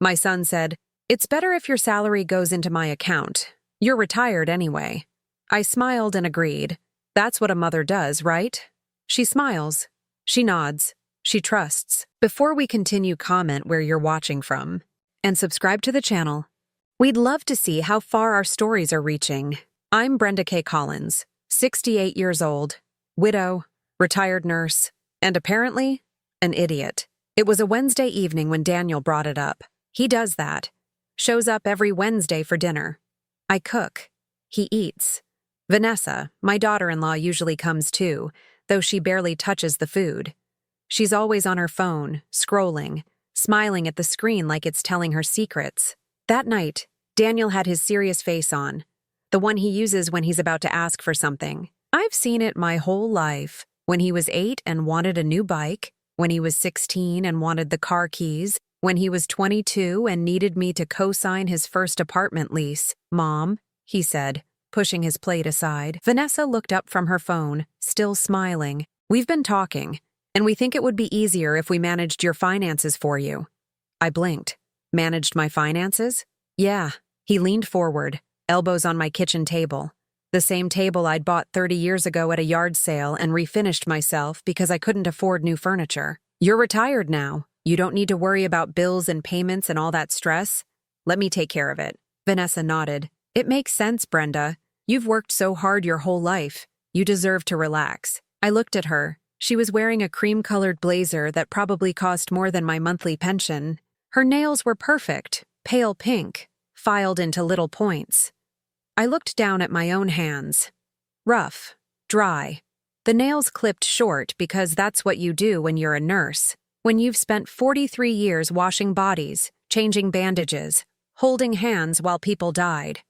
My son said, "It's better if your salary goes into my account. You're retired anyway." I smiled and agreed. That's what a mother does, right? She smiles. She nods. She trusts. Before we continue, comment where you're watching from and subscribe to the channel. We'd love to see how far our stories are reaching. I'm Brenda Kay Collins, 68 years old, widow, retired nurse, and apparently an idiot. It was a Wednesday evening when Daniel brought it up. He does that. Shows up every Wednesday for dinner. I cook. He eats. Vanessa, my daughter-in-law, usually comes too, though she barely touches the food. She's always on her phone, scrolling, smiling at the screen like it's telling her secrets. That night, Daniel had his serious face on, the one he uses when he's about to ask for something. I've seen it my whole life. When he was 8 and wanted a new bike, when he was 16 and wanted the car keys, when he was 22 and needed me to co-sign his first apartment lease. "Mom," he said, pushing his plate aside. Vanessa looked up from her phone, still smiling. "We've been talking, and we think it would be easier if we managed your finances for you." I blinked. Managed my finances? Yeah. He leaned forward, elbows on my kitchen table. The same table I'd bought 30 years ago at a yard sale and refinished myself because I couldn't afford new furniture. "You're retired now. You don't need to worry about bills and payments and all that stress. Let me take care of it." Vanessa nodded. "It makes sense, Brenda. You've worked so hard your whole life. You deserve to relax." I looked at her. She was wearing a cream-colored blazer that probably cost more than my monthly pension. Her nails were perfect, pale pink, filed into little points. I looked down at my own hands. Rough, dry. The nails clipped short because that's what you do when you're a nurse. When you've spent 43 years washing bodies, changing bandages, holding hands while people died.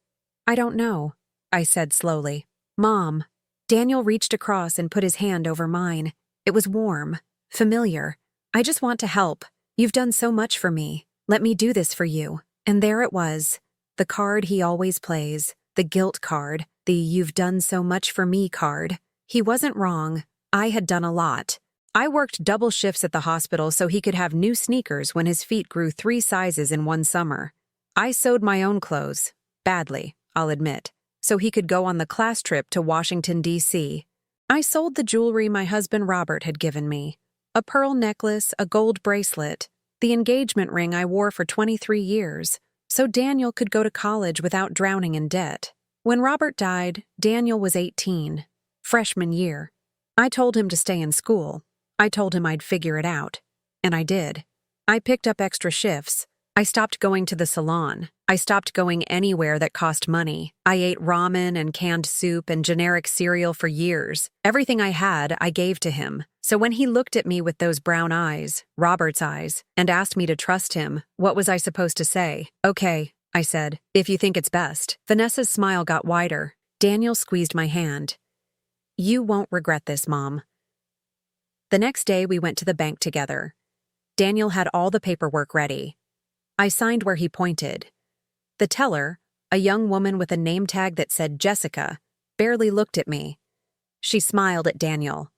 "I don't know," I said slowly. "Mom." Daniel reached across and put his hand over mine. It was warm, familiar. "I just want to help. You've done so much for me. Let me do this for you." And there it was, the card he always plays, the guilt card, the "you've done so much for me" card. He wasn't wrong. I had done a lot. I worked double shifts at the hospital so he could have new sneakers when his feet grew 3 sizes in one summer. I sewed my own clothes, badly, I'll admit, so he could go on the class trip to Washington, D.C. I sold the jewelry my husband Robert had given me. A pearl necklace, a gold bracelet, the engagement ring I wore for 23 years, so Daniel could go to college without drowning in debt. When Robert died, Daniel was 18, freshman year. I told him to stay in school. I told him I'd figure it out. And I did. I picked up extra shifts. I stopped going to the salon. I stopped going anywhere that cost money. I ate ramen and canned soup and generic cereal for years. Everything I had, I gave to him. So when he looked at me with those brown eyes, Robert's eyes, and asked me to trust him, what was I supposed to say? "Okay," I said, "if you think it's best." Vanessa's smile got wider. Daniel squeezed my hand. "You won't regret this, Mom." The next day, we went to the bank together. Daniel had all the paperwork ready. I signed where he pointed. The teller, a young woman with a name tag that said Jessica, barely looked at me. She smiled at Daniel.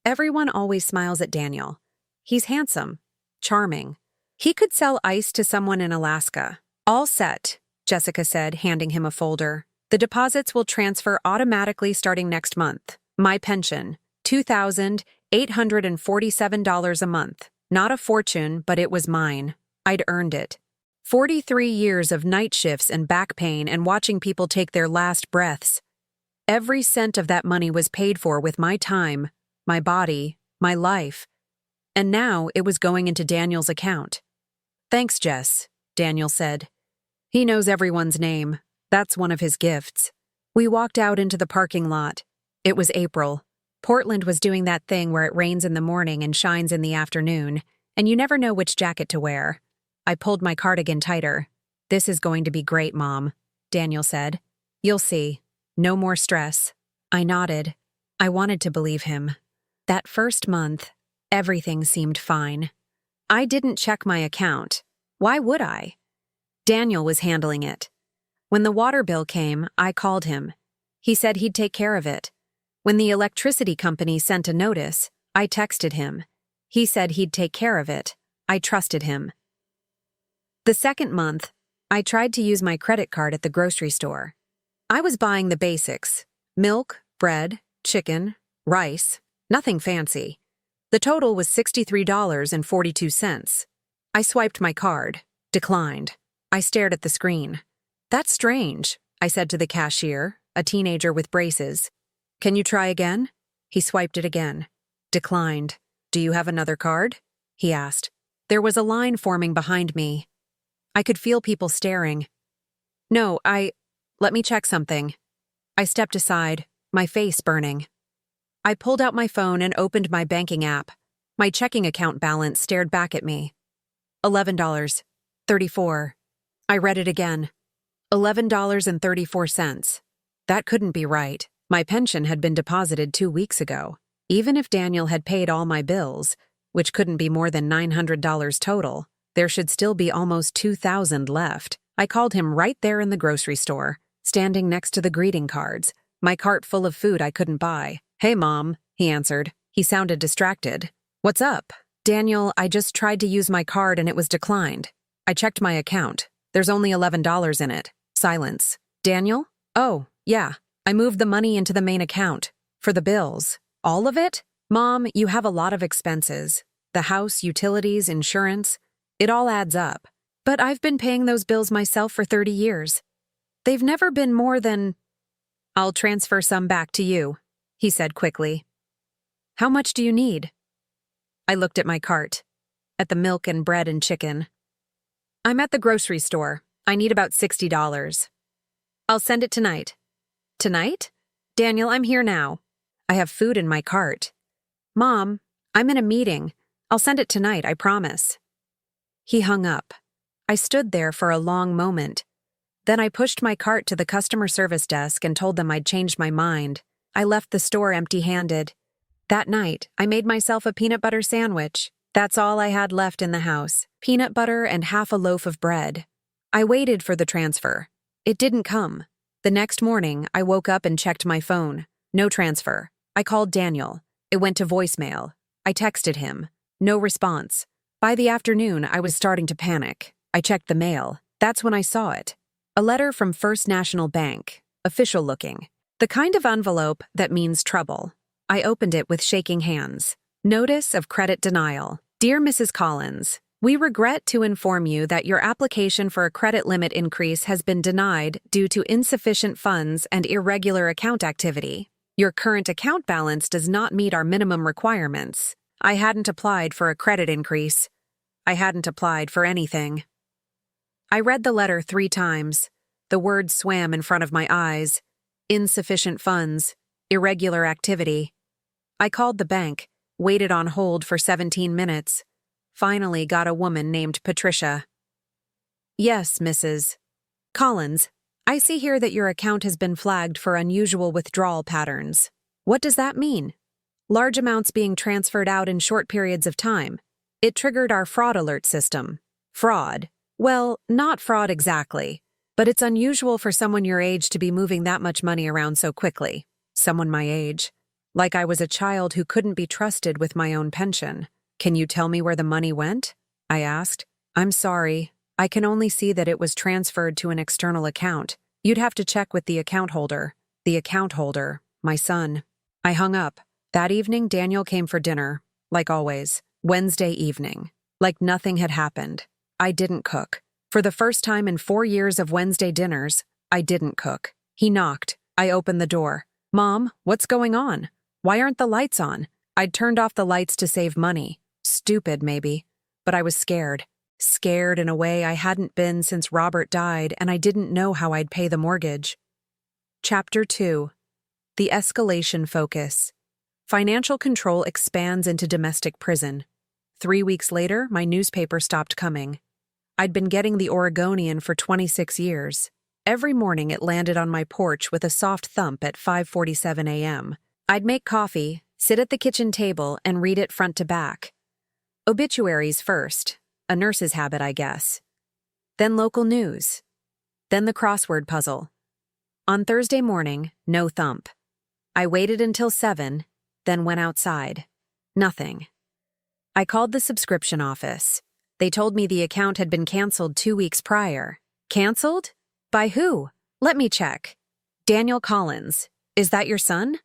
Everyone always smiles at Daniel. He's handsome, charming. He could sell ice to someone in Alaska. "All set," Jessica said, handing him a folder. "The deposits will transfer automatically starting next month. My pension, $2,847 a month. Not a fortune, but it was mine. I'd earned it. 43 years of night shifts and back pain and watching people take their last breaths. Every cent of that money was paid for with my time, my body, my life. And now it was going into Daniel's account." "Thanks, Jess," Daniel said. "He knows everyone's name. That's one of his gifts." We walked out into the parking lot. It was April. Portland was doing that thing where it rains in the morning and shines in the afternoon, and you never know which jacket to wear. I pulled my cardigan tighter. "This is going to be great, Mom," Daniel said. "You'll see. No more stress." I nodded. I wanted to believe him. That first month, everything seemed fine. I didn't check my account. Why would I? Daniel was handling it. When the water bill came, I called him. He said he'd take care of it. When the electricity company sent a notice, I texted him. He said he'd take care of it. I trusted him. The second month, I tried to use my credit card at the grocery store. I was buying the basics: milk, bread, chicken, rice, nothing fancy. The total was $63.42. I swiped my card. Declined. I stared at the screen. "That's strange," I said to the cashier, a teenager with braces. "Can you try again?" He swiped it again. Declined. "Do you have another card?" he asked. There was a line forming behind me. I could feel people staring. "No, let me check something." I stepped aside, my face burning. I pulled out my phone and opened my banking app. My checking account balance stared back at me. $11.34. I read it again. $11.34. That couldn't be right. My pension had been deposited 2 weeks ago. Even if Daniel had paid all my bills, which couldn't be more than $900 total, there should still be almost $2,000 left. I called him right there in the grocery store, standing next to the greeting cards, my cart full of food I couldn't buy. "Hey, Mom," he answered. He sounded distracted. "What's up?" "Daniel, I just tried to use my card and it was declined. I checked my account. There's only $11 in it." Silence. "Daniel?" "Oh, yeah. I moved the money into the main account. For the bills." "All of it?" "Mom, you have a lot of expenses. The house, utilities, insurance. It all adds up. But I've been paying those bills myself for 30 years. They've never been more than—" "I'll transfer some back to you," he said quickly. "How much do you need?" I looked at my cart, at the milk and bread and chicken. "I'm at the grocery store. I need about $60. "I'll send it tonight." "Tonight?" "Daniel, I'm here now. I have food in my cart." "Mom, I'm in a meeting. I'll send it tonight, I promise." He hung up. I stood there for a long moment. Then I pushed my cart to the customer service desk and told them I'd changed my mind. I left the store empty-handed. That night, I made myself a peanut butter sandwich. That's all I had left in the house: peanut butter and half a loaf of bread. I waited for the transfer. It didn't come. The next morning, I woke up and checked my phone. No transfer. I called Daniel. It went to voicemail. I texted him. No response. By the afternoon, I was starting to panic. I checked the mail. That's when I saw it. A letter from First National Bank. Official looking. The kind of envelope that means trouble. I opened it with shaking hands. Notice of credit denial. Dear Mrs. Collins, we regret to inform you that your application for a credit limit increase has been denied due to insufficient funds and irregular account activity. Your current account balance does not meet our minimum requirements. I hadn't applied for a credit increase. I hadn't applied for anything. I read the letter 3 times. The words swam in front of my eyes. Insufficient funds. Irregular activity. I called the bank, waited on hold for 17 minutes. Finally got a woman named Patricia. "Yes, Mrs. Collins, I see here that your account has been flagged for unusual withdrawal patterns. What does that mean?" "Large amounts being transferred out in short periods of time. It triggered our fraud alert system." "Fraud?" "Well, not fraud exactly, but it's unusual for someone your age to be moving that much money around so quickly." Someone my age. Like I was a child who couldn't be trusted with my own pension. "Can you tell me where the money went?" I asked. "I'm sorry. I can only see that it was transferred to an external account. You'd have to check with the account holder." The account holder, my son. I hung up. That evening, Daniel came for dinner, like always. Wednesday evening. Like nothing had happened. I didn't cook. For the first time in 4 years of Wednesday dinners, I didn't cook. He knocked. I opened the door. "Mom, what's going on? Why aren't the lights on?" I'd turned off the lights to save money. Stupid, maybe. But I was scared. Scared in a way I hadn't been since Robert died, and I didn't know how I'd pay the mortgage. Chapter 2. The Escalation Focus. Financial control expands into domestic prison. 3 weeks later, my newspaper stopped coming. I'd been getting the Oregonian for 26 years. Every morning it landed on my porch with a soft thump at 5:47 a.m. I'd make coffee, sit at the kitchen table, and read it front to back. Obituaries first, a nurse's habit, I guess. Then local news. Then the crossword puzzle. On Thursday morning, no thump. I waited until 7, then went outside. Nothing. I called the subscription office. They told me the account had been canceled 2 weeks prior. Canceled? By who? Let me check. Daniel Collins. Is that your son?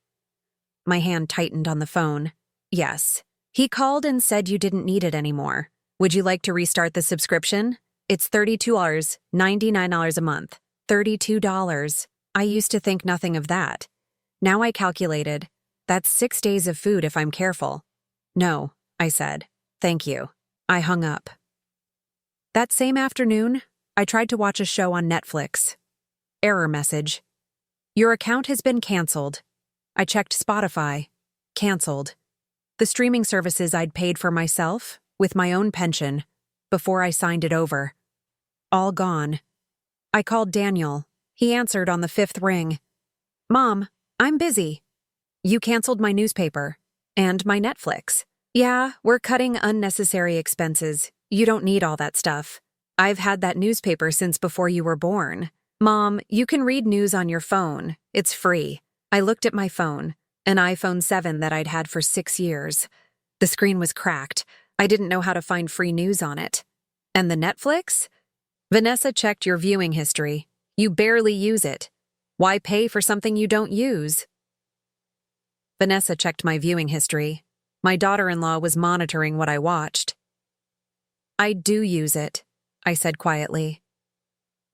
My hand tightened on the phone. Yes. He called and said you didn't need it anymore. Would you like to restart the subscription? It's $32, $99 a month. $32. I used to think nothing of that. Now I calculated. That's 6 days of food if I'm careful. No, I said. Thank you. I hung up. That same afternoon, I tried to watch a show on Netflix. Error message. Your account has been canceled. I checked Spotify. Canceled. The streaming services I'd paid for myself, with my own pension, before I signed it over. All gone. I called Daniel. He answered on the 5th ring. Mom, I'm busy. You canceled my newspaper. And my Netflix. Yeah, we're cutting unnecessary expenses. You don't need all that stuff. I've had that newspaper since before you were born. Mom, you can read news on your phone. It's free. I looked at my phone, an iPhone 7 that I'd had for 6 years. The screen was cracked. I didn't know how to find free news on it. And the Netflix? Vanessa checked your viewing history. You barely use it. Why pay for something you don't use? Vanessa checked my viewing history. My daughter-in-law was monitoring what I watched. I do use it, I said quietly.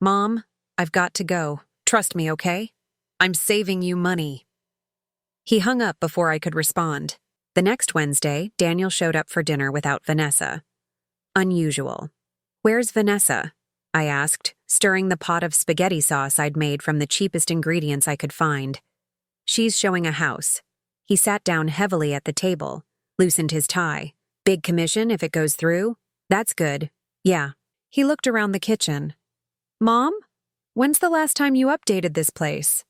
Mom, I've got to go. Trust me, okay? I'm saving you money. He hung up before I could respond. The next Wednesday, Daniel showed up for dinner without Vanessa. Unusual. Where's Vanessa? I asked, stirring the pot of spaghetti sauce I'd made from the cheapest ingredients I could find. She's showing a house. He sat down heavily at the table, loosened his tie. Big commission if it goes through? That's good. Yeah. He looked around the kitchen. Mom? When's the last time you updated this place?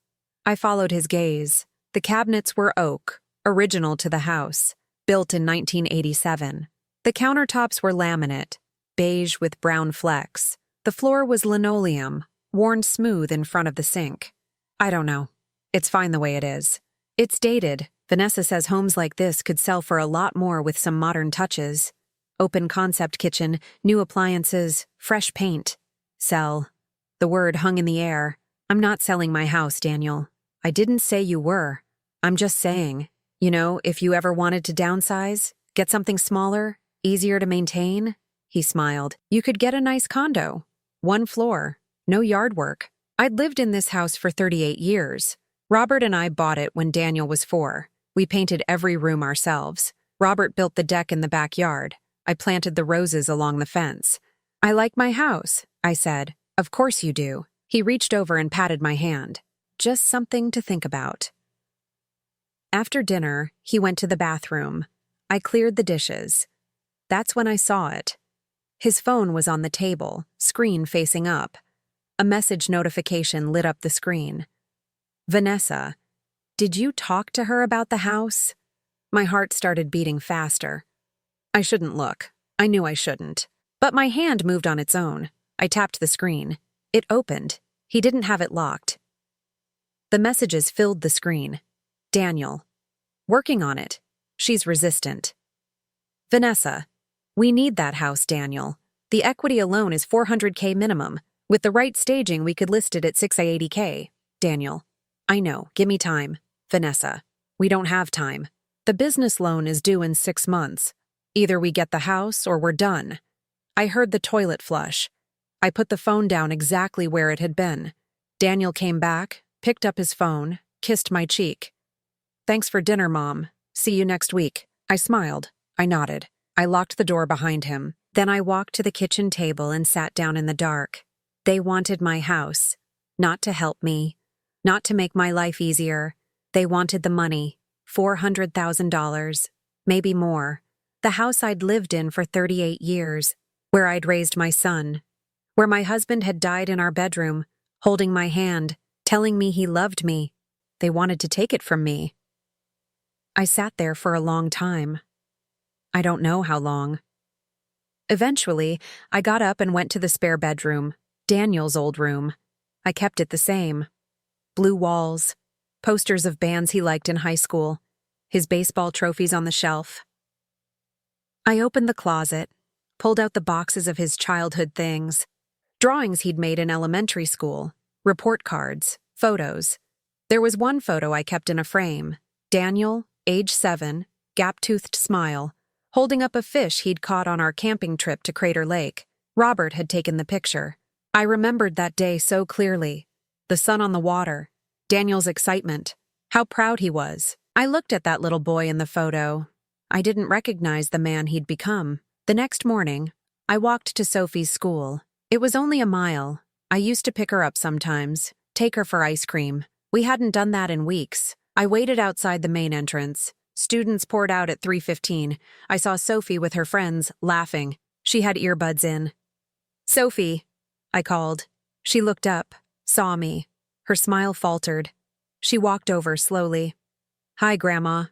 I followed his gaze. The cabinets were oak, original to the house, built in 1987. The countertops were laminate, beige with brown flecks. The floor was linoleum, worn smooth in front of the sink. I don't know. It's fine the way it is. It's dated. Vanessa says homes like this could sell for a lot more with some modern touches. Open concept kitchen, new appliances, fresh paint. Sell. The word hung in the air. I'm not selling my house, Daniel. I didn't say you were. I'm just saying, if you ever wanted to downsize, get something smaller, easier to maintain, he smiled. You could get a nice condo. 1 floor. No yard work. I'd lived in this house for 38 years. Robert and I bought it when Daniel was 4. We painted every room ourselves. Robert built the deck in the backyard. I planted the roses along the fence. I like my house, I said. Of course you do. He reached over and patted my hand. Just something to think about. After dinner, he went to the bathroom. I cleared the dishes. That's when I saw it. His phone was on the table, screen facing up. A message notification lit up the screen. Vanessa, did you talk to her about the house? My heart started beating faster. I shouldn't look. I knew I shouldn't. But my hand moved on its own. I tapped the screen. It opened. He didn't have it locked. The messages filled the screen. Daniel. Working on it. She's resistant. Vanessa. We need that house, Daniel. The equity alone is $400K minimum. With the right staging, we could list it at $680K. Daniel. I know. Give me time. Vanessa. We don't have time. The business loan is due in 6 months. Either we get the house or we're done. I heard the toilet flush. I put the phone down exactly where it had been. Daniel came back, picked up his phone, kissed my cheek. Thanks for dinner, Mom. See you next week. I smiled. I nodded. I locked the door behind him. Then I walked to the kitchen table and sat down in the dark. They wanted my house. Not to help me. Not to make my life easier. They wanted the money. $400,000. Maybe more. The house I'd lived in for 38 years. Where I'd raised my son. Where my husband had died in our bedroom, holding my hand, telling me he loved me. They wanted to take it from me. I sat there for a long time. I don't know how long. Eventually, I got up and went to the spare bedroom, Daniel's old room. I kept it the same. Blue walls, posters of bands he liked in high school, his baseball trophies on the shelf. I opened the closet, pulled out the boxes of his childhood things. Drawings he'd made in elementary school, report cards, photos. There was one photo I kept in a frame. Daniel, age 7, gap-toothed smile, holding up a fish he'd caught on our camping trip to Crater Lake. Robert had taken the picture. I remembered that day so clearly. The sun on the water, Daniel's excitement, how proud he was. I looked at that little boy in the photo. I didn't recognize the man he'd become. The next morning, I walked to Sophie's school. It was only a mile. I used to pick her up sometimes, take her for ice cream. We hadn't done that in weeks. I waited outside the main entrance. Students poured out at 3:15. I saw Sophie with her friends, laughing. She had earbuds in. "Sophie," I called. She looked up, saw me. Her smile faltered. She walked over slowly. "Hi, Grandma."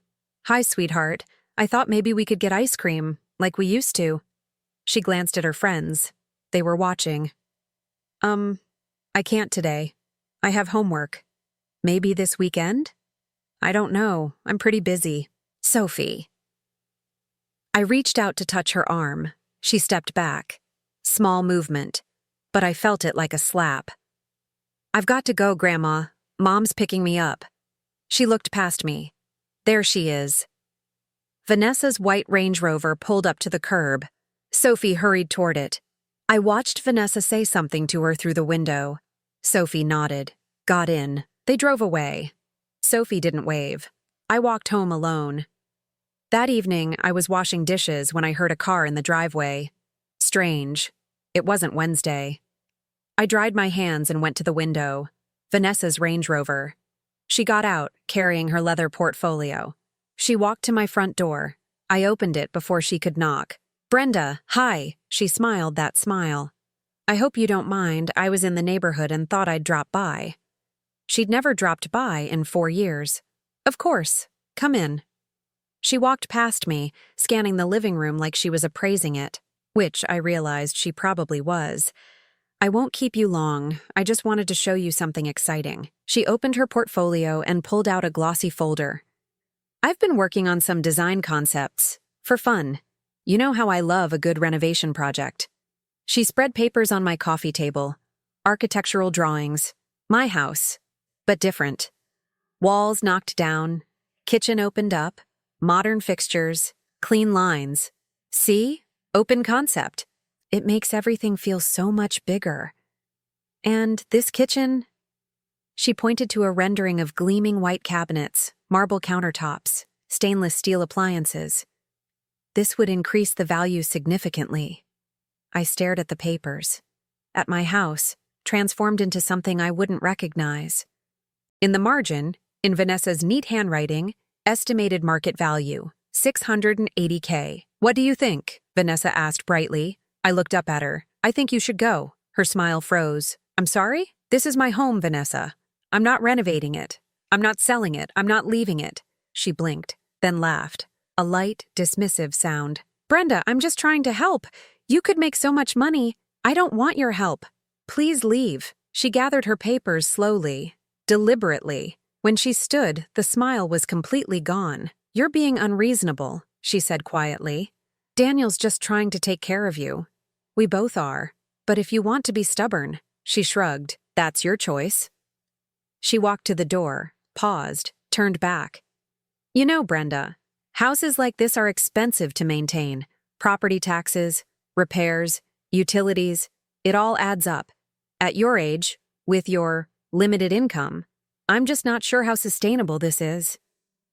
"Hi, sweetheart. I thought maybe we could get ice cream, like we used to." She glanced at her friends. They were watching. I can't today. I have homework. Maybe this weekend?" "I don't know. I'm pretty busy." "Sophie." I reached out to touch her arm. She stepped back. Small movement, but I felt it like a slap. "I've got to go, Grandma. Mom's picking me up." She looked past me. There she is. Vanessa's white Range Rover pulled up to the curb. Sophie hurried toward it. I watched Vanessa say something to her through the window. Sophie nodded, got in. They drove away. Sophie didn't wave. I walked home alone. That evening, I was washing dishes when I heard a car in the driveway. Strange. It wasn't Wednesday. I dried my hands and went to the window. Vanessa's Range Rover. She got out, carrying her leather portfolio. She walked to my front door. I opened it before she could knock. "Brenda, hi." She smiled that smile. "I hope you don't mind. I was in the neighborhood and thought I'd drop by." She'd never dropped by in 4 years. "Of course. Come in." She walked past me, scanning the living room like she was appraising it, which I realized she probably was. "I won't keep you long. I just wanted to show you something exciting." She opened her portfolio and pulled out a glossy folder. "I've been working on some design concepts. For fun. You know how I love a good renovation project." She spread papers on my coffee table. Architectural drawings. My house. But different. Walls knocked down. Kitchen opened up. Modern fixtures. Clean lines. See? Open concept. It makes everything feel so much bigger. "And this kitchen?" She pointed to a rendering of gleaming white cabinets, marble countertops, stainless steel appliances. "This would increase the value significantly." I stared at the papers. At my house, transformed into something I wouldn't recognize. In the margin, in Vanessa's neat handwriting, estimated market value, $680K. "What do you think?" Vanessa asked brightly. I looked up at her. "I think you should go." Her smile froze. "I'm sorry? This is my home, Vanessa. I'm not renovating it. I'm not selling it. I'm not leaving it." She blinked, then laughed. A light, dismissive sound. "Brenda, I'm just trying to help. You could make so much money. I don't want your help. Please leave." She gathered her papers slowly, deliberately. When she stood, the smile was completely gone. "You're being unreasonable," she said quietly. "Daniel's just trying to take care of you. We both are. But if you want to be stubborn," she shrugged, "that's your choice." She walked to the door, paused, turned back. "You know, Brenda, houses like this are expensive to maintain. Property taxes, repairs, utilities, it all adds up. At your age, with your limited income, I'm just not sure how sustainable this is."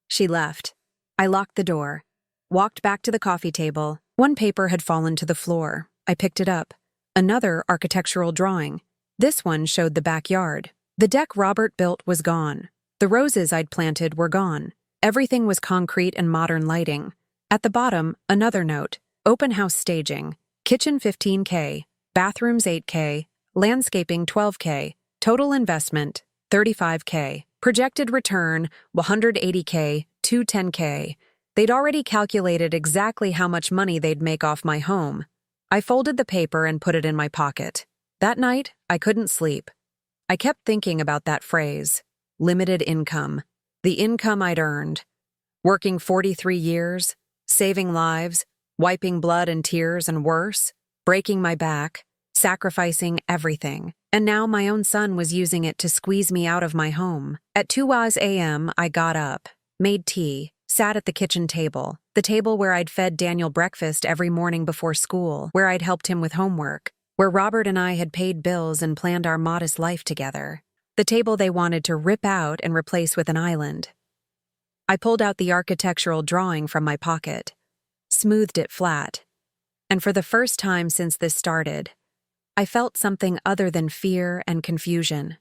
She left. I locked the door, walked back to the coffee table. One paper had fallen to the floor. I picked it up. Another architectural drawing. This one showed the backyard. The deck Robert built was gone. The roses I'd planted were gone. Everything was concrete and modern lighting. At the bottom, another note. Open house staging. Kitchen $15K. Bathrooms $8K. Landscaping $12K. Total investment $35K. Projected return $180K to $10K. They'd already calculated exactly how much money they'd make off my home. I folded the paper and put it in my pocket. That night, I couldn't sleep. I kept thinking about that phrase, limited income, the income I'd earned. Working 43 years, saving lives, wiping blood and tears and worse, breaking my back, sacrificing everything. And now my own son was using it to squeeze me out of my home. At 2 a.m., I got up, made tea, sat at the kitchen table, the table where I'd fed Daniel breakfast every morning before school, where I'd helped him with homework, where Robert and I had paid bills and planned our modest life together. The table they wanted to rip out and replace with an island. I pulled out the architectural drawing from my pocket, smoothed it flat, and for the first time since this started, I felt something other than fear and confusion.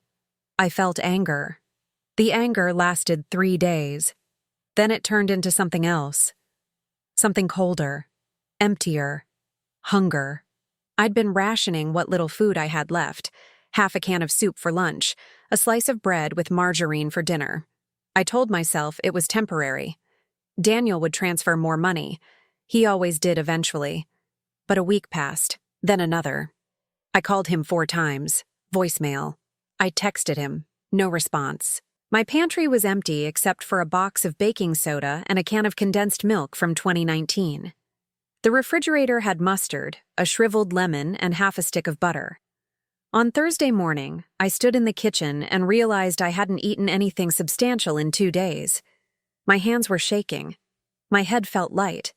I felt anger. The anger lasted 3 days. Then it turned into something else. Something colder, emptier, hunger. I'd been rationing what little food I had left, half a can of soup for lunch, a slice of bread with margarine for dinner. I told myself it was temporary. Daniel would transfer more money. He always did eventually. But a week passed, then another. I called him 4 times, voicemail. I texted him, no response. My pantry was empty except for a box of baking soda and a can of condensed milk from 2019. The refrigerator had mustard, a shriveled lemon, and half a stick of butter. On Thursday morning, I stood in the kitchen and realized I hadn't eaten anything substantial in 2 days. My hands were shaking. My head felt light.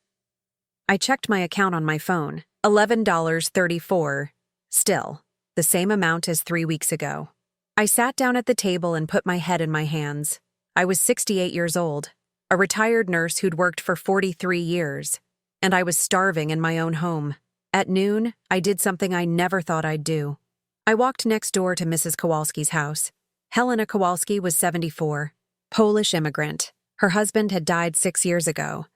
I checked my account on my phone, $11.34. Still, the same amount as 3 weeks ago. I sat down at the table and put my head in my hands. I was 68 years old, a retired nurse who'd worked for 43 years, and I was starving in my own home. At noon, I did something I never thought I'd do. I walked next door to Mrs. Kowalski's house. Helena Kowalski was 74, Polish immigrant. Her husband had died 6 years ago.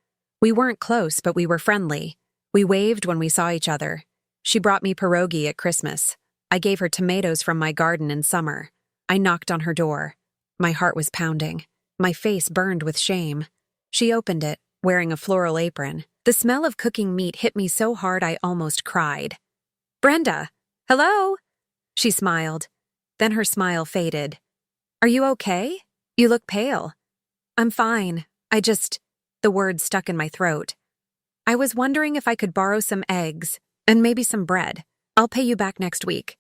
We weren't close, but we were friendly. We waved when we saw each other. She brought me pierogi at Christmas. I gave her tomatoes from my garden in summer. I knocked on her door. My heart was pounding. My face burned with shame. She opened it, wearing a floral apron. The smell of cooking meat hit me so hard I almost cried. "Brenda! Hello?" She smiled. Then her smile faded. "Are you okay? You look pale." "I'm fine. The words stuck in my throat. "I was wondering if I could borrow some eggs, and maybe some bread. I'll pay you back next week."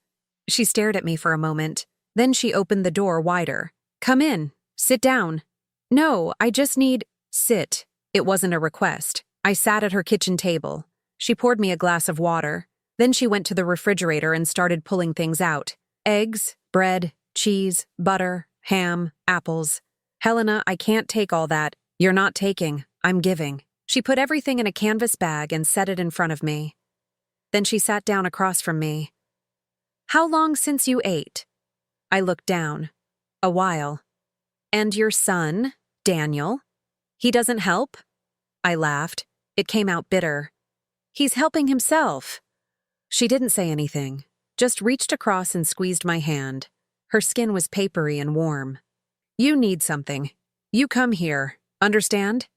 She stared at me for a moment. Then she opened the door wider. "Come in. Sit down." "No, I just need—" "Sit." It wasn't a request. I sat at her kitchen table. She poured me a glass of water. Then she went to the refrigerator and started pulling things out. Eggs, bread, cheese, butter, ham, apples. "Helena, I can't take all that." "You're not taking. I'm giving." She put everything in a canvas bag and set it in front of me. Then she sat down across from me. "How long since you ate?" I looked down. "A while." "And your son, Daniel? He doesn't help?" I laughed. It came out bitter. "He's helping himself." She didn't say anything, just reached across and squeezed my hand. Her skin was papery and warm. "You need something. You come here. Understand?"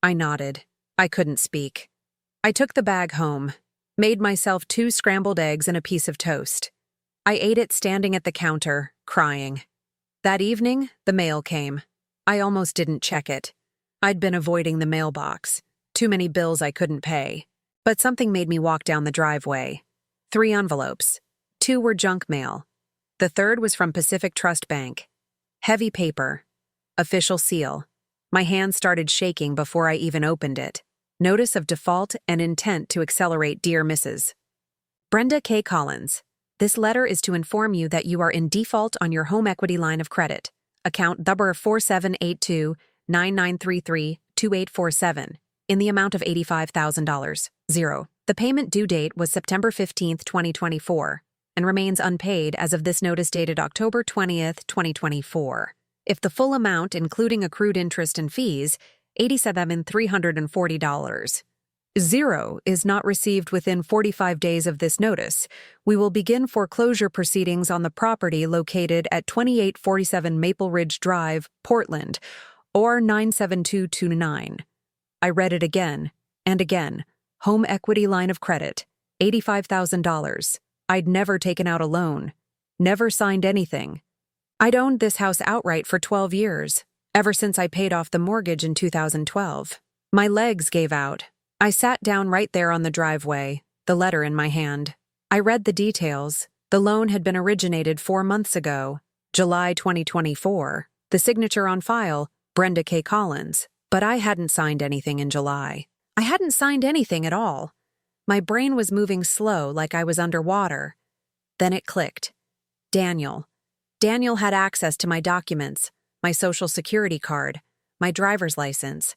I nodded. I couldn't speak. I took the bag home, made myself 2 scrambled eggs and a piece of toast. I ate it standing at the counter, crying. That evening, the mail came. I almost didn't check it. I'd been avoiding the mailbox. Too many bills I couldn't pay. But something made me walk down the driveway. 3 envelopes. 2 were junk mail. The third was from Pacific Trust Bank. Heavy paper. Official seal. My hand started shaking before I even opened it. Notice of default and intent to accelerate Dear Mrs. Brenda Kay Collins. This letter is to inform you that you are in default on your home equity line of credit. Account number 4782-9933-2847 in the amount of $85,000. 0. The payment due date was September 15, 2024, and remains unpaid as of this notice dated October 20, 2024. If the full amount, including accrued interest and fees, $87,340. 0 is not received within 45 days of this notice. We will begin foreclosure proceedings on the property located at 2847 Maple Ridge Drive, Portland, or 97229. I read it again and again. Home equity line of credit, $85,000. I'd never taken out a loan, never signed anything. I'd owned this house outright for 12 years, ever since I paid off the mortgage in 2012. My legs gave out. I sat down right there on the driveway, the letter in my hand. I read the details. The loan had been originated 4 months ago, July 2024. The signature on file, Brenda Kay Collins. But I hadn't signed anything in July. I hadn't signed anything at all. My brain was moving slow like I was underwater. Then it clicked. Daniel. Daniel had access to my documents, my social security card, my driver's license.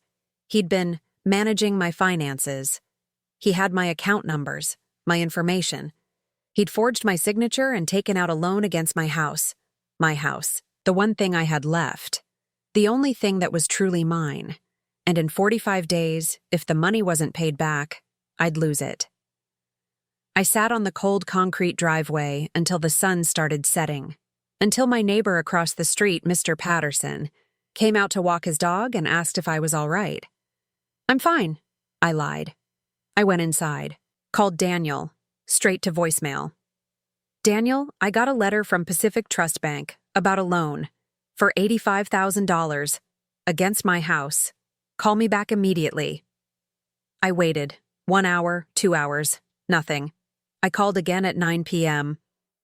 He'd been managing my finances. He had my account numbers, my information. He'd forged my signature and taken out a loan against my house. My house. The one thing I had left. The only thing that was truly mine. And in 45 days, if the money wasn't paid back, I'd lose it. I sat on the cold concrete driveway until the sun started setting. Until my neighbor across the street, Mr. Patterson, came out to walk his dog and asked if I was all right. "I'm fine," I lied. I went inside, called Daniel, straight to voicemail. "Daniel, I got a letter from Pacific Trust Bank about a loan for $85,000 against my house. Call me back immediately." I waited. 1 hour, 2 hours, nothing. I called again at 9 p.m.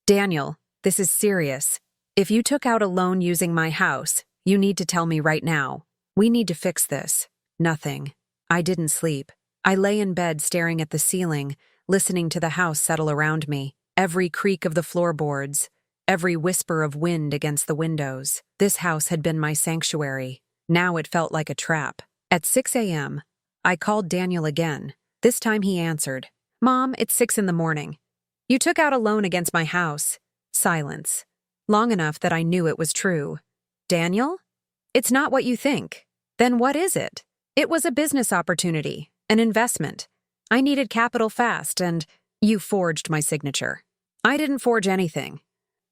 "Daniel, this is serious. If you took out a loan using my house, you need to tell me right now. We need to fix this." Nothing. I didn't sleep. I lay in bed staring at the ceiling, listening to the house settle around me. Every creak of the floorboards, every whisper of wind against the windows. This house had been my sanctuary. Now it felt like a trap. At 6 a.m., I called Daniel again. This time he answered. "Mom, it's 6 in the morning. You took out a loan against my house." Silence. Long enough that I knew it was true. "Daniel? It's not what you think." "Then what is it?" "It was a business opportunity, an investment. I needed capital fast and you forged my signature." "I didn't forge anything.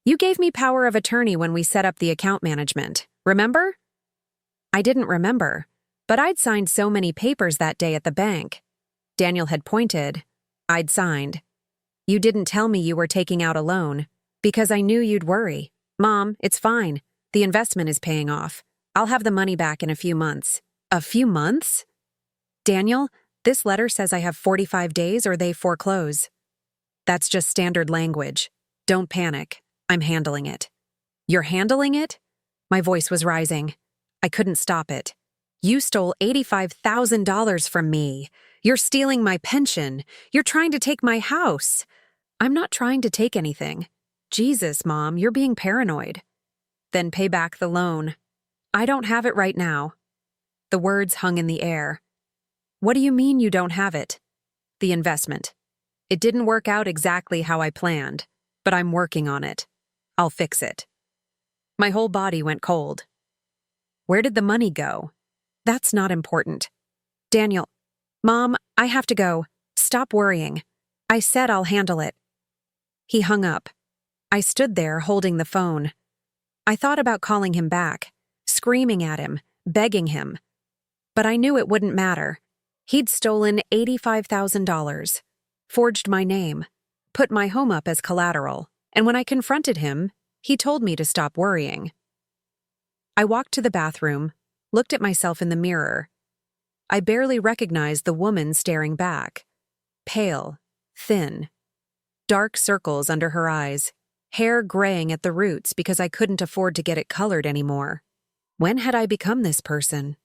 You gave me power of attorney when we set up the account management. Remember?" I didn't remember, but I'd signed so many papers that day at the bank. Daniel had pointed. I'd signed. "You didn't tell me you were taking out a loan, because I knew you'd worry." "Mom, it's fine. The investment is paying off. I'll have the money back in a few months." "A few months?" "Daniel, this letter says I have 45 days or they foreclose." "That's just standard language. Don't panic. I'm handling it." "You're handling it?" My voice was rising. I couldn't stop it. "You stole $85,000 from me. You're stealing my pension. You're trying to take my house." "I'm not trying to take anything." "Jesus, Mom, you're being paranoid." "Then pay back the loan." "I don't have it right now." The words hung in the air. "What do you mean you don't have it?" "The investment. It didn't work out exactly how I planned, but I'm working on it. I'll fix it." My whole body went cold. "Where did the money go?" "That's not important." "Daniel, Mom, I have to go. Stop worrying. I said I'll handle it." He hung up. I stood there holding the phone. I thought about calling him back, screaming at him, begging him. But I knew it wouldn't matter. He'd stolen $85,000, forged my name, put my home up as collateral, and when I confronted him, he told me to stop worrying. I walked to the bathroom, looked at myself in the mirror. I barely recognized the woman staring back. Pale, thin, dark circles under her eyes, hair graying at the roots because I couldn't afford to get it colored anymore. When had I become this person?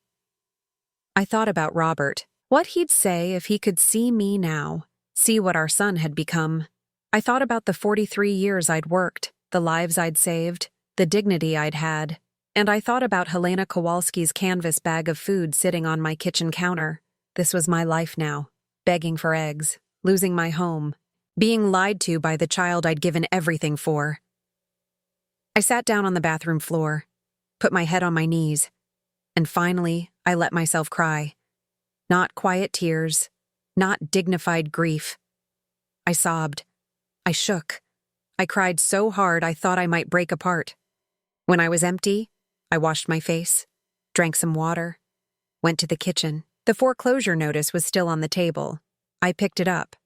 I thought about Robert, what he'd say if he could see me now, see what our son had become. I thought about the 43 years I'd worked, the lives I'd saved, the dignity I'd had. And I thought about Helena Kowalski's canvas bag of food sitting on my kitchen counter. This was my life now, begging for eggs, losing my home, being lied to by the child I'd given everything for. I sat down on the bathroom floor, put my head on my knees, and finally I let myself cry. Not quiet tears, not dignified grief. I sobbed. I shook. I cried so hard I thought I might break apart. When I was empty, I washed my face, drank some water, went to the kitchen. The foreclosure notice was still on the table. I picked it up,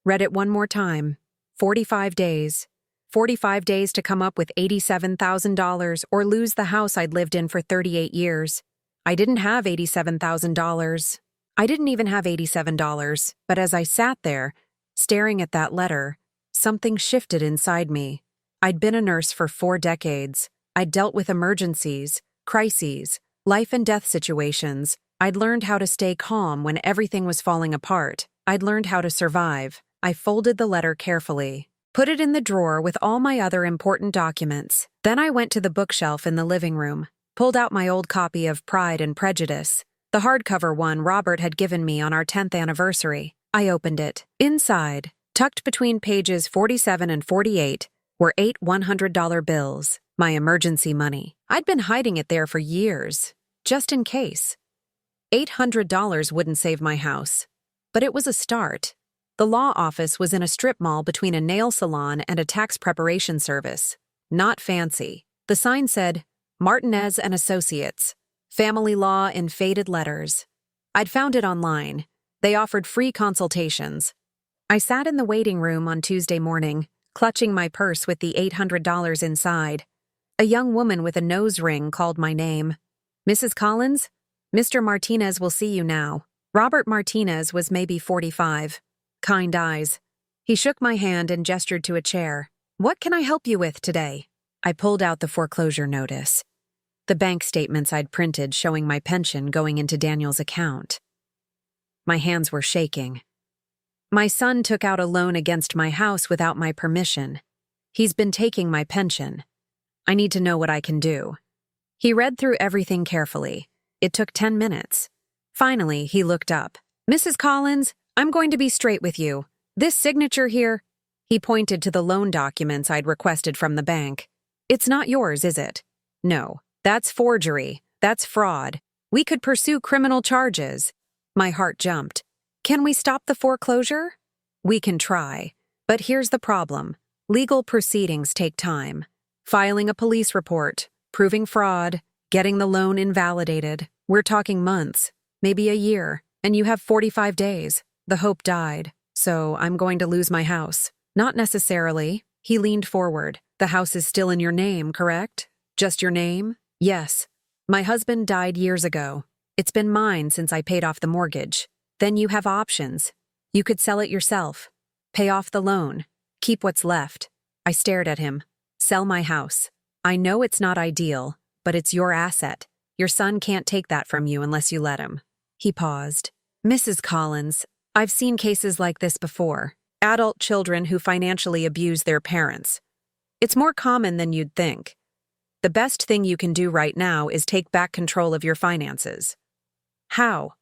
read it one more time. 45 days. 45 days to come up with $87,000 or lose the house I'd lived in for 38 years. I didn't have $87,000. I didn't even have $87, but as I sat there, staring at that letter, something shifted inside me. I'd been a nurse for 4 decades. I'd dealt with emergencies, crises, life and death situations. I'd learned how to stay calm when everything was falling apart. I'd learned how to survive. I folded the letter carefully, put it in the drawer with all my other important documents. Then I went to the bookshelf in the living room, pulled out my old copy of Pride and Prejudice, the hardcover one Robert had given me on our 10th anniversary. I opened it. Inside, tucked between pages 47 and 48, were 8 $100 bills, my emergency money. I'd been hiding it there for years, just in case. $800 wouldn't save my house, but it was a start. The law office was in a strip mall between a nail salon and a tax preparation service. Not fancy. The sign said, Martinez and Associates, Family Law in faded letters. I'd found it online. They offered free consultations. I sat in the waiting room on Tuesday morning, clutching my purse with the $800 inside. A young woman with a nose ring called my name. Mrs. Collins? Mr. Martinez will see you now. Robert Martinez was maybe 45. Kind eyes. He shook my hand and gestured to a chair. What can I help you with today? I pulled out the foreclosure notice. The bank statements I'd printed showing my pension going into Daniel's account. My hands were shaking. My son took out a loan against my house without my permission. He's been taking my pension. I need to know what I can do. He read through everything carefully. It took 10 minutes. Finally, he looked up. Mrs. Collins, I'm going to be straight with you. This signature here, he pointed to the loan documents I'd requested from the bank. It's not yours, is it? No. That's forgery. That's fraud. We could pursue criminal charges. My heart jumped. Can we stop the foreclosure? We can try. But here's the problem. Legal proceedings take time. Filing a police report, proving fraud, getting the loan invalidated. We're talking months, maybe a year, and you have 45 days. The hope died, so I'm going to lose my house. Not necessarily. He leaned forward. The house is still in your name, correct? Just your name? Yes. My husband died years ago. It's been mine since I paid off the mortgage. Then you have options. You could sell it yourself. Pay off the loan. Keep what's left. I stared at him. Sell my house. I know it's not ideal, but it's your asset. Your son can't take that from you unless you let him. He paused. Mrs. Collins, I've seen cases like this before. Adult children who financially abuse their parents. It's more common than you'd think. The best thing you can do right now is take back control of your finances. How?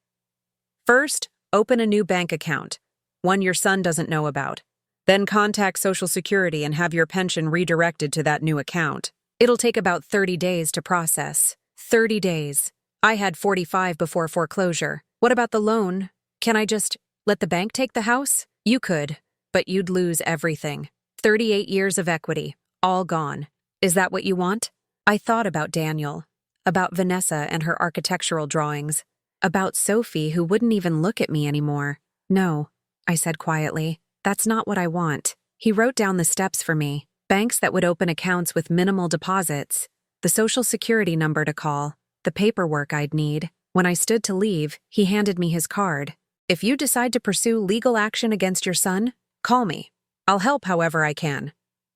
First, open a new bank account, one your son doesn't know about. Then contact Social Security and have your pension redirected to that new account. It'll take about 30 days to process. 30 days. I had 45 before foreclosure. What about the loan? Can I just let the bank take the house? You could, but you'd lose everything. 38 years of equity, all gone. Is that what you want? I thought about Daniel, about Vanessa and her architectural drawings, about Sophie who wouldn't even look at me anymore. No, I said quietly, that's not what I want. He wrote down the steps for me, banks that would open accounts with minimal deposits, the Social Security number to call, the paperwork I'd need. When I stood to leave, he handed me his card. If you decide to pursue legal action against your son, call me. I'll help however I can.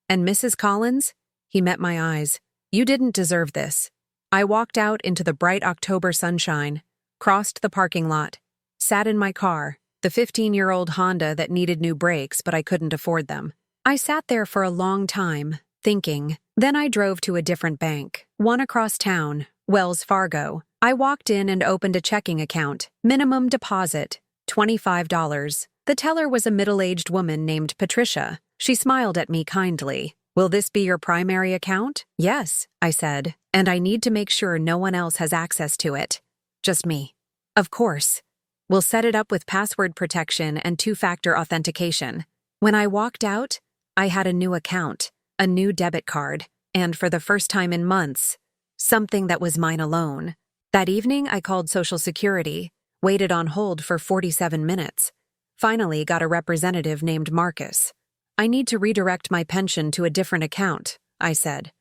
And Mrs. Collins? He met my eyes. You didn't deserve this. I walked out into the bright October sunshine, crossed the parking lot, sat in my car, the 15-year-old Honda that needed new brakes but I couldn't afford them. I sat there for a long time, thinking. Then I drove to a different bank, one across town, Wells Fargo. I walked in and opened a checking account. Minimum deposit, $25. The teller was a middle-aged woman named Patricia. She smiled at me kindly. Will this be your primary account? Yes, I said, and I need to make sure no one else has access to it. Just me. Of course. We'll set it up with password protection and two-factor authentication. When I walked out, I had a new account, a new debit card, and for the first time in months, something that was mine alone. That evening, I called Social Security, waited on hold for 47 minutes. Finally got a representative named Marcus. I need to redirect my pension to a different account, I said.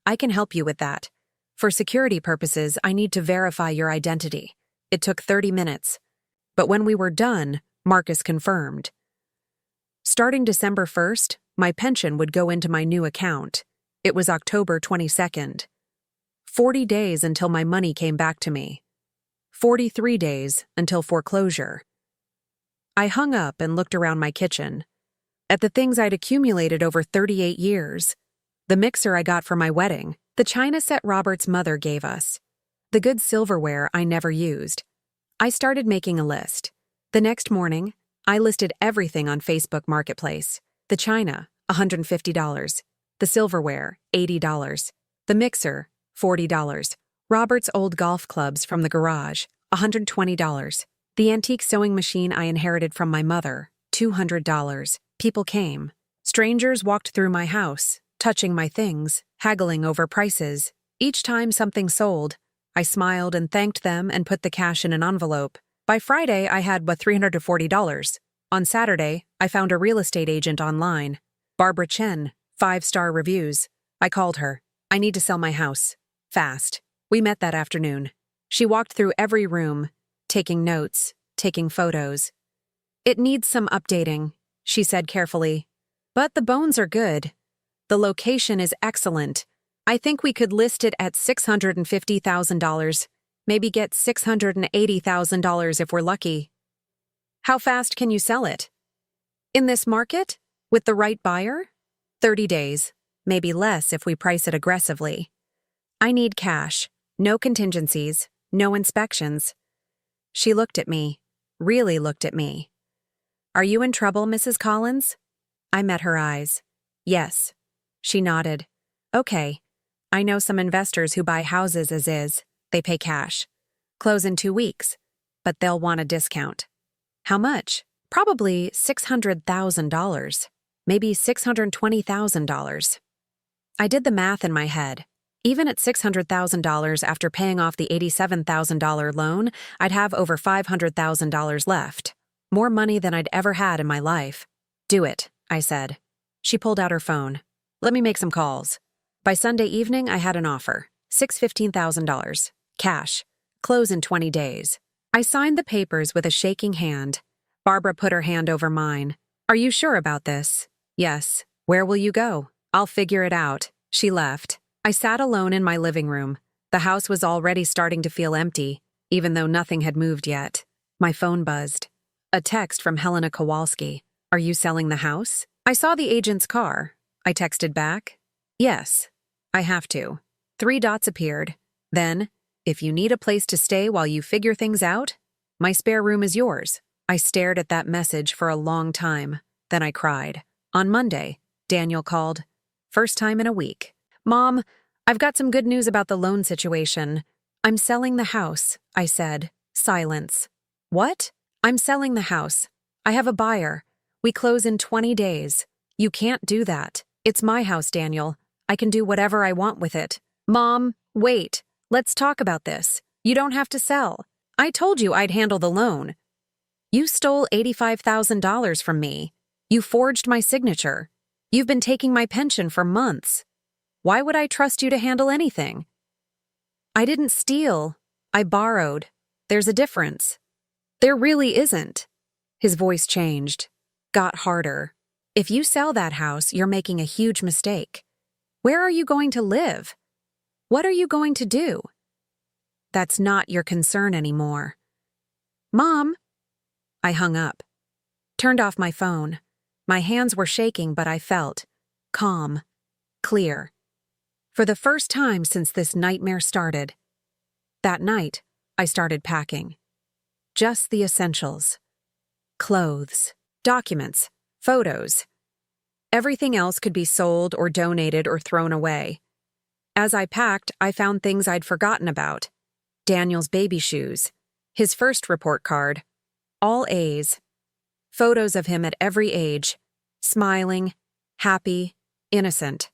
I can help you with that. For security purposes, I need to verify your identity. It took 30 minutes. But when we were done, Marcus confirmed. Starting December 1st, my pension would go into my new account. It was October 22nd. 40 days until my money came back to me. 43 days until foreclosure. I hung up and looked around my kitchen. At the things I'd accumulated over 38 years. The mixer I got for my wedding. The china set Robert's mother gave us. The good silverware I never used. I started making a list. The next morning, I listed everything on Facebook Marketplace. The china, $150. The silverware, $80. The mixer, $40. Robert's old golf clubs from the garage, $120. The antique sewing machine I inherited from my mother, $200. People came. Strangers walked through my house, touching my things, haggling over prices. Each time something sold, I smiled and thanked them and put the cash in an envelope. By Friday, I had $340. On Saturday, I found a real estate agent online. Barbara Chen, 5-star reviews. I called her. I need to sell my house. Fast. We met that afternoon. She walked through every room, taking notes, taking photos. It needs some updating, she said carefully. But the bones are good. The location is excellent. I think we could list it at $650,000. Maybe get $680,000 if we're lucky. How fast can you sell it? In this market? With the right buyer? 30 days. Maybe less if we price it aggressively. I need cash. No contingencies. No inspections. She looked at me. Really looked at me. Are you in trouble, Mrs. Collins? I met her eyes. Yes. She nodded. Okay. I know some investors who buy houses as is. They pay cash. Close in 2 weeks. But they'll want a discount. How much? Probably $600,000. Maybe $620,000. I did the math in my head. Even at $600,000 after paying off the $87,000 loan, I'd have over $500,000 left. More money than I'd ever had in my life. Do it, I said. She pulled out her phone. Let me make some calls. By Sunday evening, I had an offer. $15,000. Cash. Close in 20 days. I signed the papers with a shaking hand. Barbara put her hand over mine. Are you sure about this? Yes. Where will you go? I'll figure it out. She left. I sat alone in my living room. The house was already starting to feel empty, even though nothing had moved yet. My phone buzzed. A text from Helena Kowalski. Are you selling the house? I saw the agent's car. I texted back. Yes. I have to. 3 dots appeared. Then, if you need a place to stay while you figure things out, my spare room is yours. I stared at that message for a long time. Then I cried. On Monday, Daniel called. First time in a week. Mom, I've got some good news about the loan situation. I'm selling the house, I said. Silence. What? I'm selling the house. I have a buyer. We close in 20 days. You can't do that. It's my house, Daniel. I can do whatever I want with it. Mom, wait. Let's talk about this. You don't have to sell. I told you I'd handle the loan. You stole $85,000 from me. You forged my signature. You've been taking my pension for months. Why would I trust you to handle anything? I didn't steal. I borrowed. There's a difference. There really isn't. His voice changed, got harder. If you sell that house, you're making a huge mistake. Where are you going to live? What are you going to do? That's not your concern anymore. Mom! I hung up. Turned off my phone. My hands were shaking, but I felt calm, clear. For the first time since this nightmare started. That night, I started packing. Just the essentials. Clothes, documents, photos. Everything else could be sold or donated or thrown away. As I packed, I found things I'd forgotten about. Daniel's baby shoes, his first report card, all A's. Photos of him at every age, smiling, happy, innocent.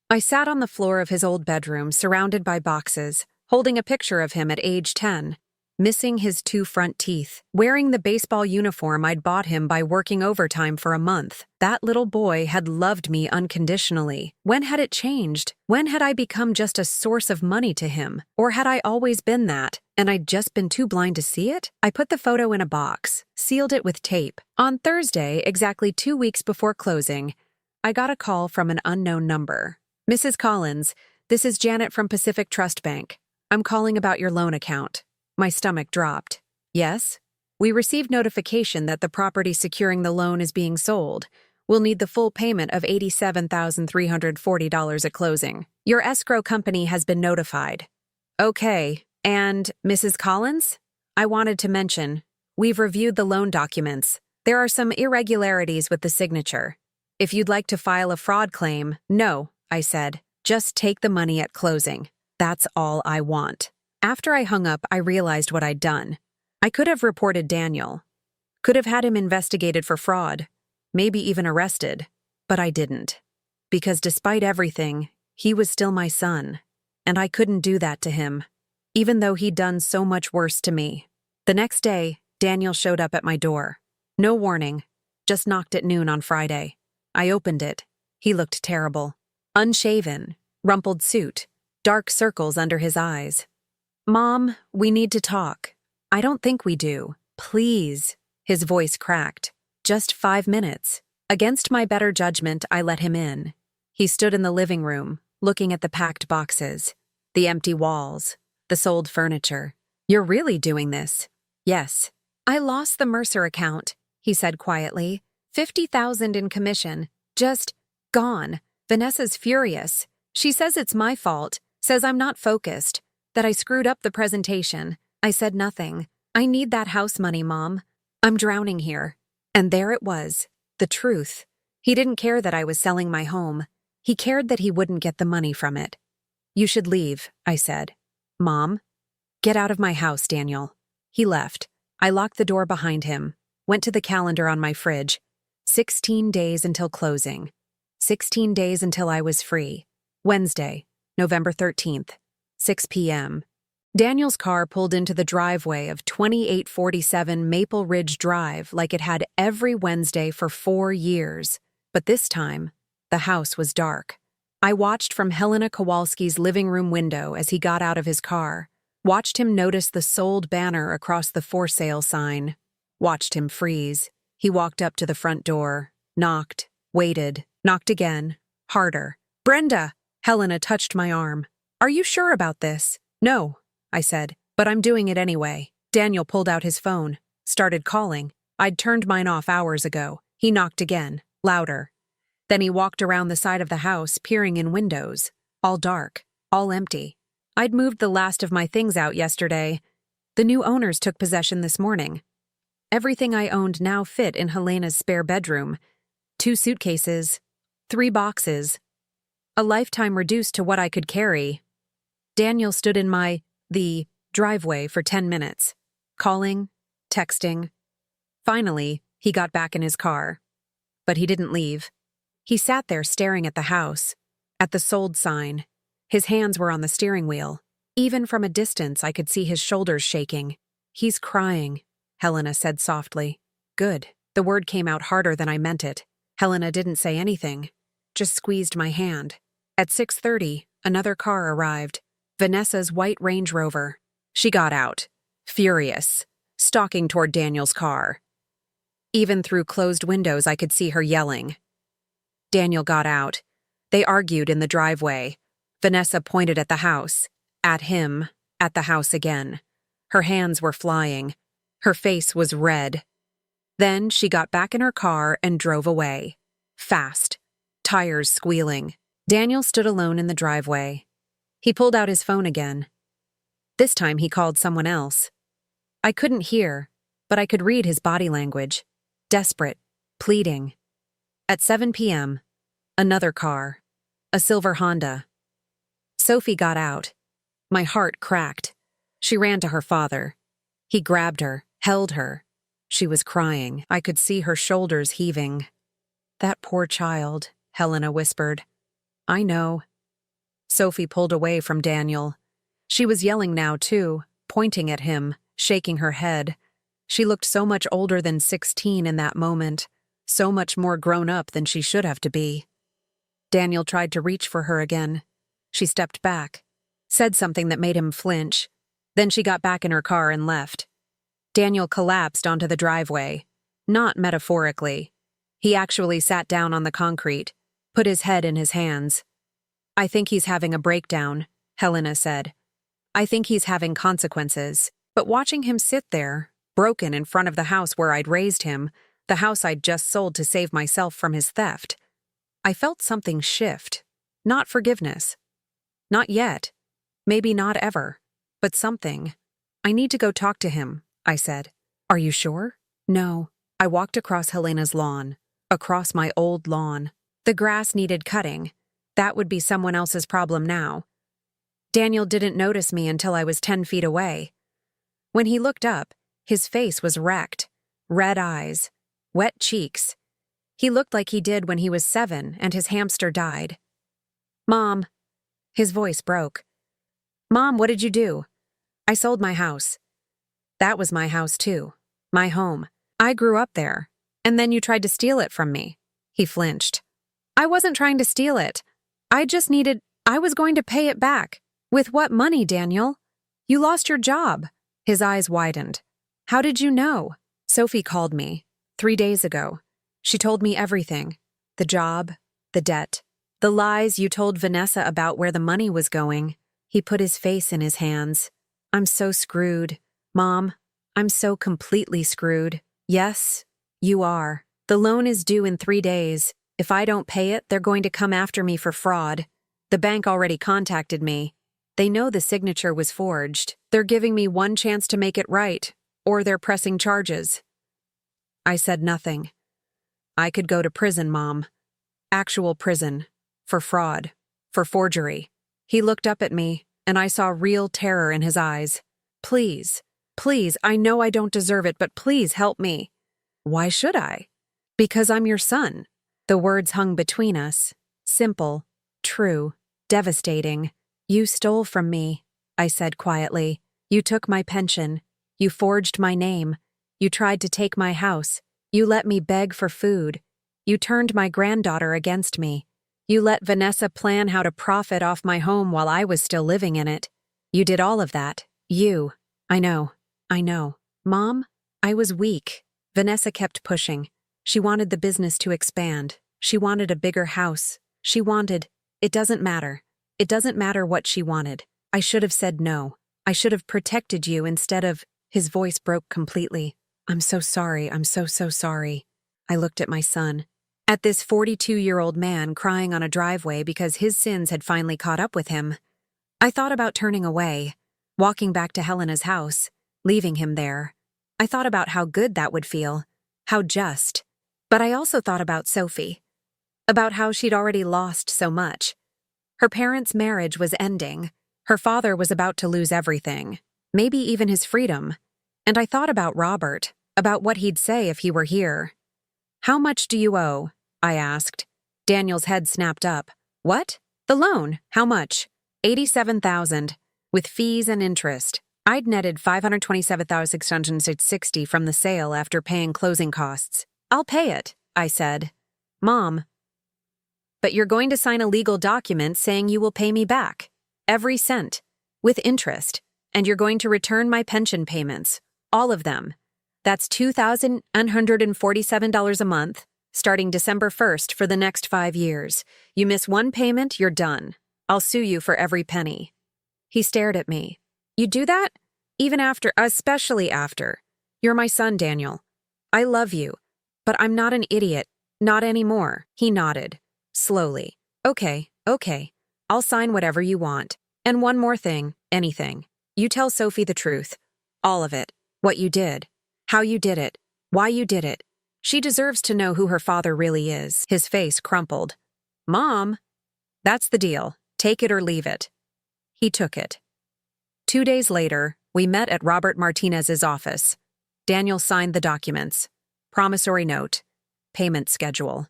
I sat on the floor of his old bedroom, surrounded by boxes, holding a picture of him at age 10, missing his 2 front teeth, wearing the baseball uniform I'd bought him by working overtime for a month. That little boy had loved me unconditionally. When had it changed? When had I become just a source of money to him? Or had I always been that? and I'd just been too blind to see it? I put the photo in a box, sealed it with tape. On Thursday, exactly 2 weeks before closing, I got a call from an unknown number. "Mrs. Collins, this is Janet from Pacific Trust Bank. I'm calling about your loan account." My stomach dropped. "Yes? We received notification that the property securing the loan is being sold. We'll need the full payment of $87,340 at closing. Your escrow company has been notified." "Okay. And Mrs. Collins? I wanted to mention, we've reviewed the loan documents. There are some irregularities with the signature. If you'd like to file a fraud claim..." "No," I said. "Just take the money at closing. That's all I want." After I hung up, I realized what I'd done. I could have reported Daniel. Could have had him investigated for fraud. Maybe even arrested. But I didn't. Because despite everything, he was still my son. And I couldn't do that to him. Even though he'd done so much worse to me. The next day, Daniel showed up at my door. No warning. Just knocked at noon on Friday. I opened it. He looked terrible. Unshaven, rumpled suit, dark circles under his eyes. "Mom, we need to talk." "I don't think we do. Please." His voice cracked. "Just 5 minutes." Against my better judgment, I let him in. He stood in the living room, looking at the packed boxes, the empty walls, the sold furniture. "You're really doing this?" "Yes." "I lost the Mercer account," he said quietly. $50,000 in commission. Just gone. Vanessa's furious. She says it's my fault, says I'm not focused, that I screwed up the presentation. I said nothing. "I need that house money, Mom. I'm drowning here." And there it was, the truth. He didn't care that I was selling my home. He cared that he wouldn't get the money from it. "You should leave," I said. "Mom?" "Get out of my house, Daniel." He left. I locked the door behind him, went to the calendar on my fridge. 16 days until closing. 16 days until I was free. Wednesday, November 13th, 6 p.m. Daniel's car pulled into the driveway of 2847 Maple Ridge Drive like it had every Wednesday for 4 years. But this time, the house was dark. I watched from Helena Kowalski's living room window as he got out of his car, watched him notice the sold banner across the for sale sign, watched him freeze. He walked up to the front door, knocked, waited, knocked again, harder. "Brenda!" Helena touched my arm. "Are you sure about this?" "No," I said, "but I'm doing it anyway." Daniel pulled out his phone, started calling. I'd turned mine off hours ago. He knocked again, louder. Then he walked around the side of the house, peering in windows. All dark, all empty. I'd moved the last of my things out yesterday. The new owners took possession this morning. Everything I owned now fit in Helena's spare bedroom. 2 suitcases, 3 boxes. A lifetime reduced to what I could carry. Daniel stood in the driveway for 10 minutes, calling, texting. Finally, he got back in his car. But he didn't leave. He sat there staring at the house, at the sold sign. His hands were on the steering wheel. Even from a distance, I could see his shoulders shaking. "He's crying," Helena said softly. "Good." The word came out harder than I meant it. Helena didn't say anything, just squeezed my hand. At 6:30, another car arrived. Vanessa's white Range Rover. She got out, furious, stalking toward Daniel's car. Even through closed windows, I could see her yelling. Daniel got out. They argued in the driveway. Vanessa pointed at the house, at him, at the house again. Her hands were flying. Her face was red. Then she got back in her car and drove away. Fast, tires squealing. Daniel stood alone in the driveway. He pulled out his phone again. This time he called someone else. I couldn't hear, but I could read his body language. Desperate, pleading. At 7 p.m., another car, a silver Honda. Sophie got out. My heart cracked. She ran to her father. He grabbed her, held her. She was crying. I could see her shoulders heaving. "That poor child," Helena whispered. "I know." Sophie pulled away from Daniel. She was yelling now, too, pointing at him, shaking her head. She looked so much older than 16 in that moment, so much more grown up than she should have to be. Daniel tried to reach for her again. She stepped back, said something that made him flinch, Then she got back in her car and left. Daniel collapsed onto the driveway. Not metaphorically. He actually sat down on the concrete, put his head in his hands. "I think he's having a breakdown," Helena said. "I think he's having consequences." But watching him sit there, broken in front of the house where I'd raised him, the house I'd just sold to save myself from his theft, I felt something shift. Not forgiveness. Not yet. Maybe not ever. But something. "I need to go talk to him," I said. "Are you sure?" "No." I walked across Helena's lawn. Across my old lawn. The grass needed cutting. That would be someone else's problem now. Daniel didn't notice me until I was 10 feet away. When he looked up, his face was wrecked. Red eyes. Wet cheeks. He looked like he did when he was 7 and his hamster died. "Mom." His voice broke. "Mom, what did you do?" "I sold my house." "That was my house too. My home. I grew up there. And then you tried to steal it from me." He flinched. "I wasn't trying to steal it. I was going to pay it back." "With what money, Daniel? You lost your job." His eyes widened. "How did you know?" "Sophie called me 3 days ago. She told me everything. The job, the debt, the lies you told Vanessa about where the money was going." He put his face in his hands. "I'm so screwed. Mom, I'm so completely screwed." "Yes, you are. The loan is due in 3 days. If I don't pay it, they're going to come after me for fraud. The bank already contacted me. They know the signature was forged. They're giving me one chance to make it right, or they're pressing charges." I said nothing. I could go to prison, Mom. Actual prison. For fraud. For forgery. He looked up at me, and I saw real terror in his eyes. "Please, please, I know I don't deserve it, but please help me." "Why should I?" "Because I'm your son." The words hung between us. Simple, true, devastating. "You stole from me," I said quietly. "You took my pension. You forged my name. You tried to take my house. You let me beg for food. You turned my granddaughter against me. You let Vanessa plan how to profit off my home while I was still living in it. You did all of that. You. I know. Mom, I was weak." Vanessa kept pushing. She wanted the business to expand. She wanted a bigger house. It doesn't matter. It doesn't matter what she wanted. I should have said no. I should have protected you instead of— His voice broke completely. "I'm so sorry. I'm so sorry." I looked at my son. At this 42-year-old man crying on a driveway because his sins had finally caught up with him. I thought about turning away, walking back to Helena's house, leaving him there. I thought about how good that would feel, how just. But I also thought about Sophie, about how she'd already lost so much. Her parents' marriage was ending. Her father was about to lose everything, maybe even his freedom. And I thought about Robert, about what he'd say if he were here. "How much do you owe?" I asked. Daniel's head snapped up. "What? The loan. How much?" $87,000, with fees and interest. I'd netted $527,660 from the sale after paying closing costs. "I'll pay it," I said. "Mom, but you're going to sign a legal document saying you will pay me back. Every cent. With interest. And you're going to return my pension payments. All of them. That's $2,147 a month, starting December 1st for the next 5 years. You miss one payment, you're done. I'll sue you for every penny." He stared at me. "You do that? Even after, especially after. You're my son, Daniel. I love you. But I'm not an idiot. Not anymore." He nodded. Slowly. Okay. I'll sign whatever you want. And one more thing, anything. You tell Sophie the truth. All of it. What you did. How you did it. Why you did it. She deserves to know who her father really is." His face crumpled. "Mom." "That's the deal. Take it or leave it." He took it. 2 days later, we met at Robert Martinez's office. Daniel signed the documents. Promissory note. Payment schedule.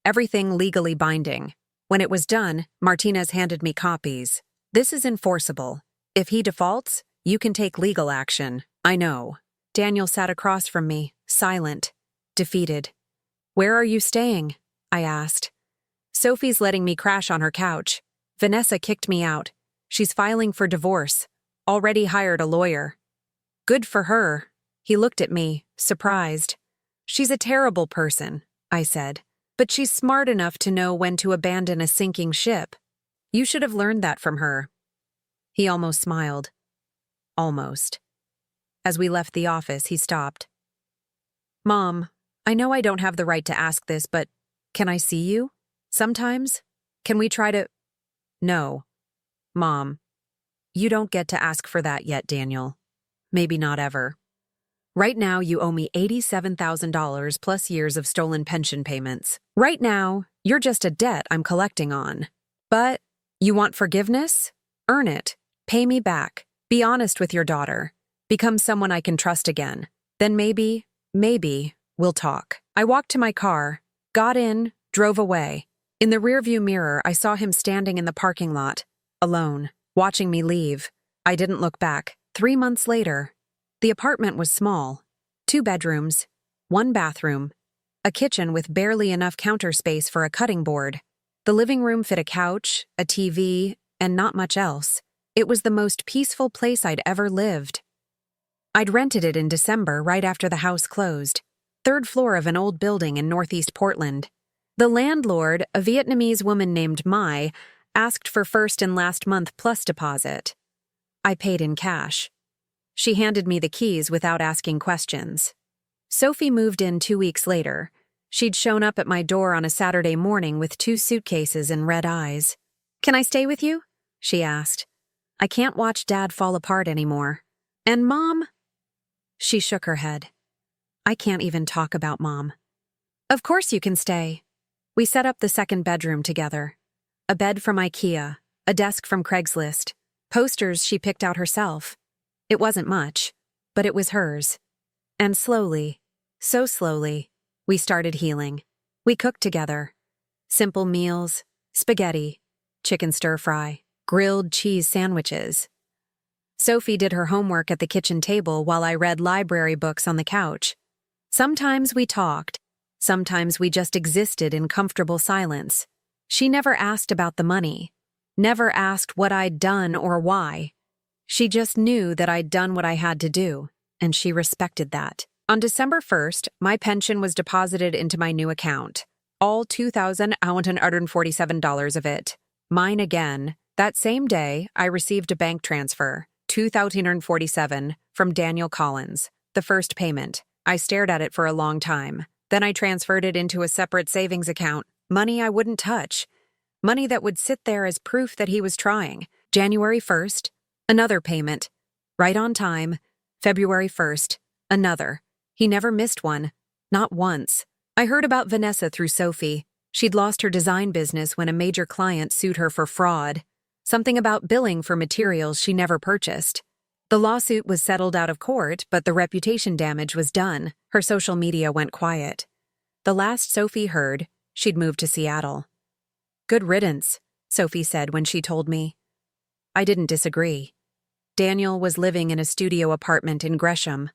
Everything legally binding. When it was done, Martinez handed me copies. "This is enforceable. If he defaults, you can take legal action." "I know." Daniel sat across from me, silent, defeated. "Where are you staying?" I asked. "Sophie's letting me crash on her couch. Vanessa kicked me out. She's filing for divorce. Already hired a lawyer. Good for her. He looked at me, surprised. She's a terrible person, I said. But she's smart enough to know when to abandon a sinking ship. You should have learned that from her. He almost smiled. Almost. As we left the office, he stopped. Mom, I know I don't have the right to ask this, but can I see you? Sometimes? Can we try to… No. Mom, you don't get to ask for that yet, Daniel. Maybe not ever. Right now, you owe me $87,000 plus years of stolen pension payments. Right now, you're just a debt I'm collecting on. But you want forgiveness? Earn it. Pay me back. Be honest with your daughter. Become someone I can trust again. Then maybe we'll talk. I walked to my car, got in, drove away. In the rearview mirror, I saw him standing in the parking lot, alone, watching me leave. I didn't look back. 3 months later, the apartment was small. 2 bedrooms, 1 bathroom, a kitchen with barely enough counter space for a cutting board. The living room fit a couch, a TV, and not much else. It was the most peaceful place I'd ever lived. I'd rented it in December right after the house closed. 3rd floor of an old building in Northeast Portland. The landlord, a Vietnamese woman named Mai, asked for first and last month plus deposit. I paid in cash. She handed me the keys without asking questions. Sophie moved in 2 weeks later. She'd shown up at my door on a Saturday morning with 2 suitcases and red eyes. "Can I stay with you?" she asked. "I can't watch Dad fall apart anymore." "And Mom?" She shook her head. "I can't even talk about Mom." "Of course you can stay." We set up the 2nd bedroom together. A bed from IKEA, a desk from Craigslist, posters she picked out herself. It wasn't much, but it was hers. And slowly, so slowly, we started healing. We cooked together. Simple meals, spaghetti, chicken stir-fry, grilled cheese sandwiches. Sophie did her homework at the kitchen table while I read library books on the couch. Sometimes we talked. Sometimes we just existed in comfortable silence. She never asked about the money. Never asked what I'd done or why. She just knew that I'd done what I had to do, and she respected that. On December 1st, my pension was deposited into my new account. All $2,147 of it. Mine again. That same day, I received a bank transfer, $2,047, from Daniel Collins, the first payment. I stared at it for a long time. Then I transferred it into a separate savings account, money I wouldn't touch. Money that would sit there as proof that he was trying. January 1st, another payment. Right on time. February 1st, another. He never missed one. Not once. I heard about Vanessa through Sophie. She'd lost her design business when a major client sued her for fraud. Something about billing for materials she never purchased. The lawsuit was settled out of court, but the reputation damage was done. Her social media went quiet. The last Sophie heard, she'd moved to Seattle. "Good riddance," Sophie said when she told me. I didn't disagree. Daniel was living in a studio apartment in Gresham,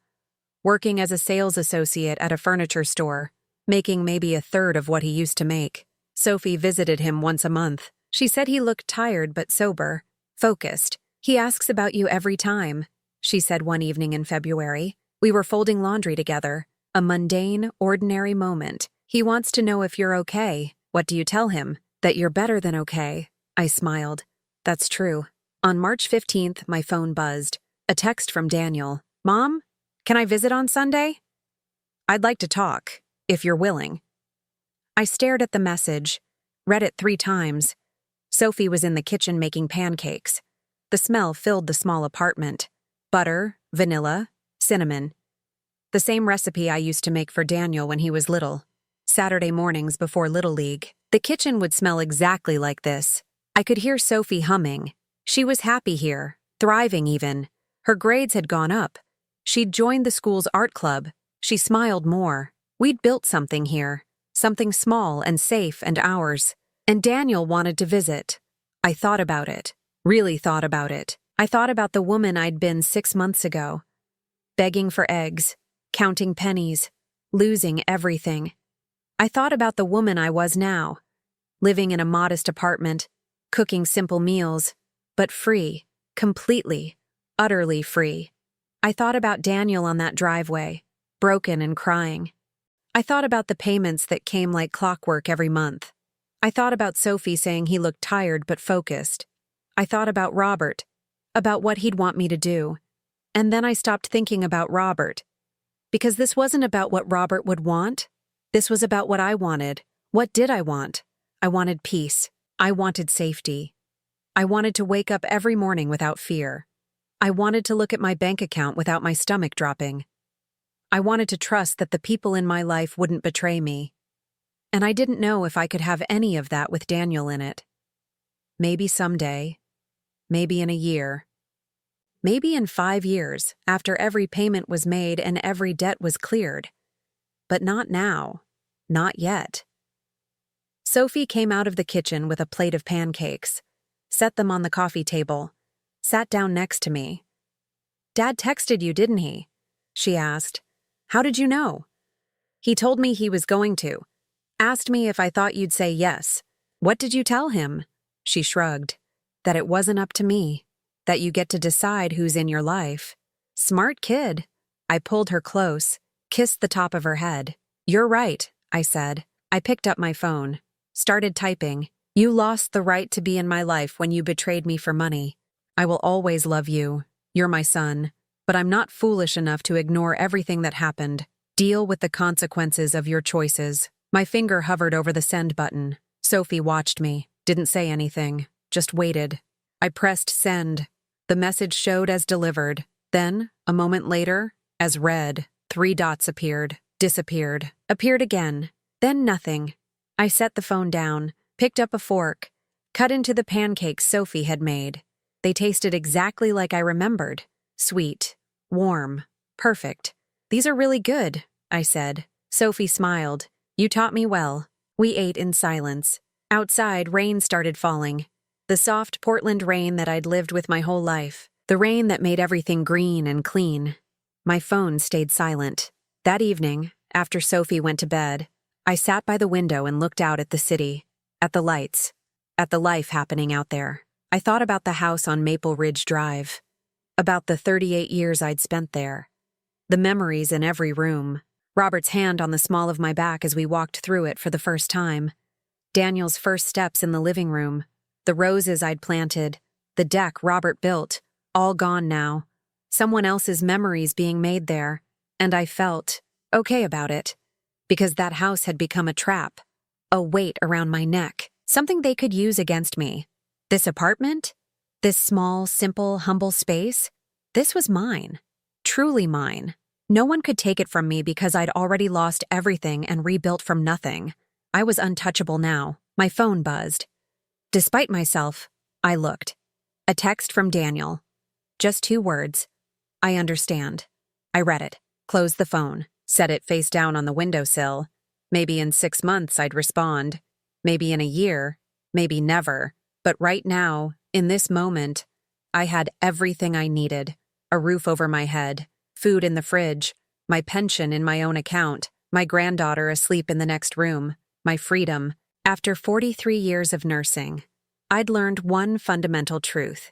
working as a sales associate at a furniture store, making maybe 1/3 of what he used to make. Sophie visited him once a month. She said he looked tired but sober, focused. "He asks about you every time," she said one evening in February. We were folding laundry together, a mundane, ordinary moment. "He wants to know if you're okay. What do you tell him? That you're better than okay." I smiled. That's true. On March 15th, my phone buzzed. A text from Daniel. "Mom, can I visit on Sunday? I'd like to talk, if you're willing." I stared at the message, read it 3 times. Sophie was in the kitchen making pancakes. The smell filled the small apartment. Butter, vanilla, cinnamon. The same recipe I used to make for Daniel when he was little. Saturday mornings before Little League. The kitchen would smell exactly like this. I could hear Sophie humming. She was happy here, thriving even. Her grades had gone up. She'd joined the school's art club. She smiled more. We'd built something here. Something small and safe and ours. And Daniel wanted to visit. I thought about it. Really thought about it. I thought about the woman I'd been 6 months ago. Begging for eggs, counting pennies, losing everything. I thought about the woman I was now. Living in a modest apartment, cooking simple meals, but free, completely, utterly free. I thought about Daniel on that driveway, broken and crying. I thought about the payments that came like clockwork every month. I thought about Sophie saying he looked tired but focused. I thought about Robert, about what he'd want me to do. And then I stopped thinking about Robert. Because this wasn't about what Robert would want. This was about what I wanted. What did I want? I wanted peace. I wanted safety. I wanted to wake up every morning without fear. I wanted to look at my bank account without my stomach dropping. I wanted to trust that the people in my life wouldn't betray me. And I didn't know if I could have any of that with Daniel in it. Maybe someday. Maybe in a year. Maybe in 5 years, after every payment was made and every debt was cleared. But not now. Not yet. Sophie came out of the kitchen with a plate of pancakes, set them on the coffee table, sat down next to me. "Dad texted you, didn't he?" she asked. "How did you know?" "He told me he was going to. Asked me if I thought you'd say yes." "What did you tell him?" She shrugged. "That it wasn't up to me. That you get to decide who's in your life." "Smart kid." I pulled her close, kissed the top of her head. "You're right," I said. I picked up my phone, started typing. "You lost the right to be in my life when you betrayed me for money. I will always love you. You're my son. But I'm not foolish enough to ignore everything that happened. Deal with the consequences of your choices." My finger hovered over the send button. Sophie watched me, didn't say anything, just waited. I pressed send. The message showed as delivered. Then, a moment later, as read. 3 dots appeared, disappeared, appeared again. Then nothing. I set the phone down, picked up a fork, cut into the pancakes Sophie had made. They tasted exactly like I remembered. Sweet, warm, perfect. "These are really good," I said. Sophie smiled. "You taught me well." We ate in silence. Outside, rain started falling. The soft Portland rain that I'd lived with my whole life. The rain that made everything green and clean. My phone stayed silent. That evening, after Sophie went to bed, I sat by the window and looked out at the city, at the lights, at the life happening out there. I thought about the house on Maple Ridge Drive, about the 38 years I'd spent there, the memories in every room, Robert's hand on the small of my back as we walked through it for the first time, Daniel's first steps in the living room, the roses I'd planted, the deck Robert built, all gone now, someone else's memories being made there, and I felt okay about it, because that house had become a trap, a weight around my neck, something they could use against me. This apartment? This small, simple, humble space? This was mine. Truly mine. No one could take it from me because I'd already lost everything and rebuilt from nothing. I was untouchable now. My phone buzzed. Despite myself, I looked. A text from Daniel. Just 2 words. "I understand." I read it, closed the phone, set it face down on the windowsill. Maybe in 6 months I'd respond. Maybe in a year. Maybe never. But right now, in this moment, I had everything I needed. A roof over my head, food in the fridge, my pension in my own account, my granddaughter asleep in the next room, my freedom. After 43 years of nursing, I'd learned one fundamental truth.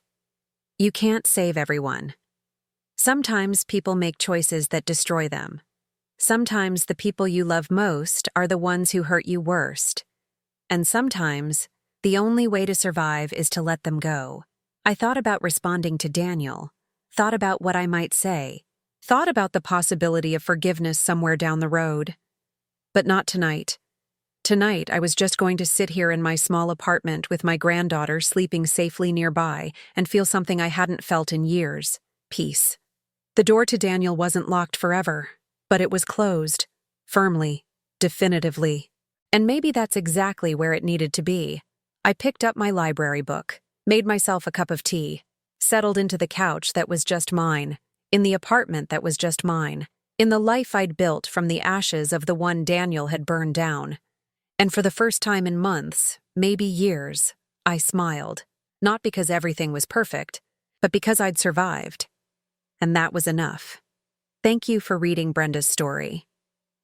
You can't save everyone. Sometimes people make choices that destroy them. Sometimes the people you love most are the ones who hurt you worst. And sometimes, the only way to survive is to let them go. I thought about responding to Daniel, thought about what I might say, thought about the possibility of forgiveness somewhere down the road. But not tonight. Tonight, I was just going to sit here in my small apartment with my granddaughter sleeping safely nearby and feel something I hadn't felt in years. Peace. The door to Daniel wasn't locked forever, but it was closed. Firmly. Definitively. And maybe that's exactly where it needed to be. I picked up my library book, made myself a cup of tea, settled into the couch that was just mine, in the apartment that was just mine, in the life I'd built from the ashes of the one Daniel had burned down. And for the first time in months, maybe years, I smiled. Not because everything was perfect, but because I'd survived. And that was enough. Thank you for reading Brenda's story.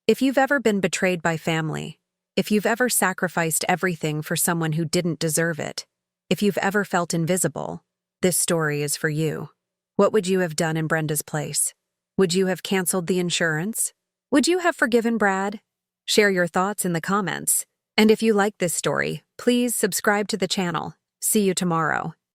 If you've ever been betrayed by family, if you've ever sacrificed everything for someone who didn't deserve it, if you've ever felt invisible, this story is for you. What would you have done in Brenda's place? Would you have canceled the insurance? Would you have forgiven Brad? Share your thoughts in the comments. And if you like this story, please subscribe to the channel. See you tomorrow.